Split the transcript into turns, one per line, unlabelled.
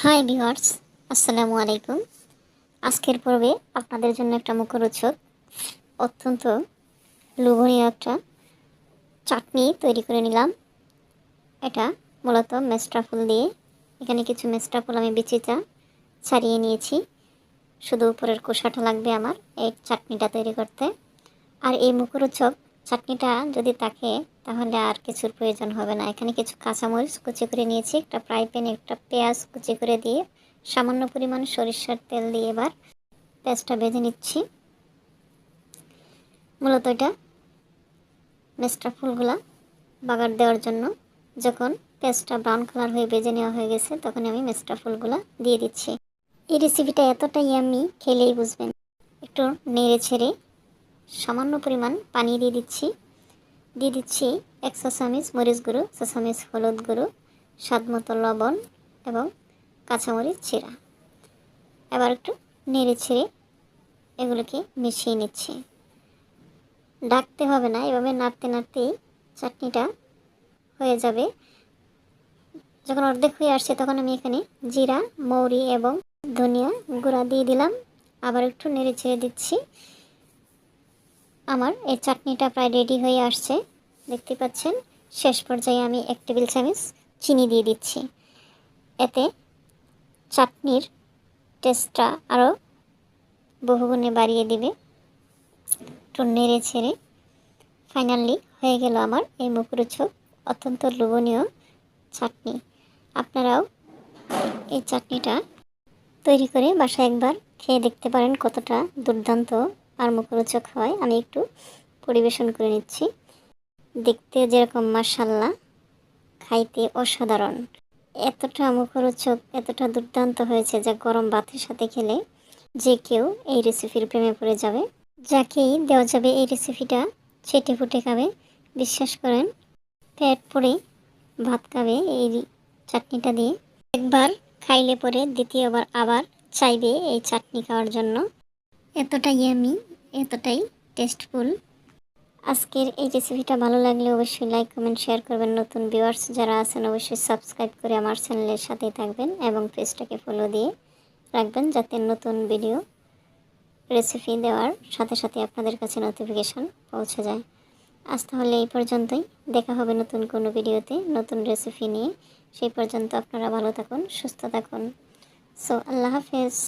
Hi viewers, আসসালামু আলাইকুম। আজকের পর্বে আপনাদের জন্য একটা মুখরোচক অত্যন্ত লোভনীয় একটা চাটনি তৈরি করে নিলাম। এটা মূলত মেস্টা ফুল দিয়ে। এখানে কিছু মেস্টা ফুল আমি বিচিটা ছাড়িয়ে নিয়েছি, শুধু উপরের খোসাটা লাগবে আমার এই চাটনিটা তৈরি করতে। আর এই মুখরোচক চাটনিটা যদি থাকে তাহলে আর কিছুর প্রয়োজন হবে না। এখানে কিছু কাঁচামরিচ কুচি করে নিয়েছি, একটা ফ্রাই প্যানে একটা পেঁয়াজ কুচি করে দিয়ে সামান্য পরিমাণ সরিষার তেল দিয়ে এবার পেঁয়াজটা ভেজে নিচ্ছি। মূলত এটা মেস্টা ফুলগুলা বাগার দেওয়ার জন্য। যখন পেঁয়াজটা ব্রাউন কালার হয়ে ভেজে নেওয়া হয়ে গেছে তখন আমি মেস্টা ফুলগুলা দিয়ে দিচ্ছি। এই রেসিপিটা এতটাই আমি খেলেই বুঝবেন। একটু নেড়ে ছেড়ে সামান্য পরিমাণ পানি দিয়ে দিচ্ছি 1 চা চামচ মরিচ গুঁড়ো, 1 চা চামচ হলুদ গুঁড়ো, স্বাদ মতো লবণ এবং কাঁচামরিচ চিরা। এবার একটু নেড়ে ছেড়ে এগুলোকে মিশিয়ে নিচ্ছি। ডাকতে হবে না, এভাবে নাড়তে নাড়তেই চাটনিটা হয়ে যাবে। যখন অর্ধেক হয়ে আসছে তখন আমি এখানে জিরা, মৌরি এবং ধনিয়া গুঁড়া দিয়ে দিলাম। আবার একটু নেড়ে ছেড়ে দিচ্ছি। আমার এই চাটনিটা প্রায় রেডি হয়ে আসছে, দেখতে পাচ্ছেন। শেষ পর্যায়ে আমি 1 টেবিল চামচ চিনি দিয়ে দিচ্ছি। এতে চাটনির টেস্টটা আরও বহুগুণে বাড়িয়ে দিবে। একটু নেড়ে ছেড়ে ফাইনালি হয়ে গেল আমার এই মুখরোচক অত্যন্ত লোভনীয় চাটনি। আপনারাও এই চাটনিটা তৈরি করে বাসায় একবার খেয়ে দেখতে পারেন কতটা দুর্দান্ত আর মুখরোচক হয়। আমি একটু পরিবেশন করে নিচ্ছি। দেখতে যেরকম মাশাআল্লাহ, খাইতে অসাধারণ। এতটা মুখরোচক, এতটা দুর্দান্ত হয়েছে যা গরম ভাতের সাথে খেলে যে কেউ এই রেসিপির প্রেমে পড়ে যাবে। যাকেই দেওয়া যাবে এই রেসিপিটা চেটে ফুটে খাবে। বিশ্বাস করেন, পেট ভরে ভাত খাবে এই চাটনিটা দিয়ে। একবার খাইলে পরে দ্বিতীয়বার আবার চাইবে এই চাটনি খাওয়ার জন্য। এতটাই ইয়ামি, এতটাই টেস্টফুল। আজকের এই রেসিপিটা ভালো লাগলে অবশ্যই লাইক, কমেন্ট, শেয়ার করবেন। নতুন ভিউয়ার্স যারা আছেন অবশ্যই সাবস্ক্রাইব করে আমার চ্যানেলের সাথেই থাকবেন এবং পেজটাকে ফলো দিয়ে রাখবেন যাতে নতুন ভিডিও রেসিপি দেওয়ার সাথে সাথে আপনাদের কাছে নোটিফিকেশান পৌঁছে যায়। আজ তাহলে এই পর্যন্তই। দেখা হবে নতুন কোনো ভিডিওতে নতুন রেসিপি নিয়ে। সেই পর্যন্ত আপনারা ভালো থাকুন, সুস্থ থাকুন। সো আল্লাহ হাফেজ।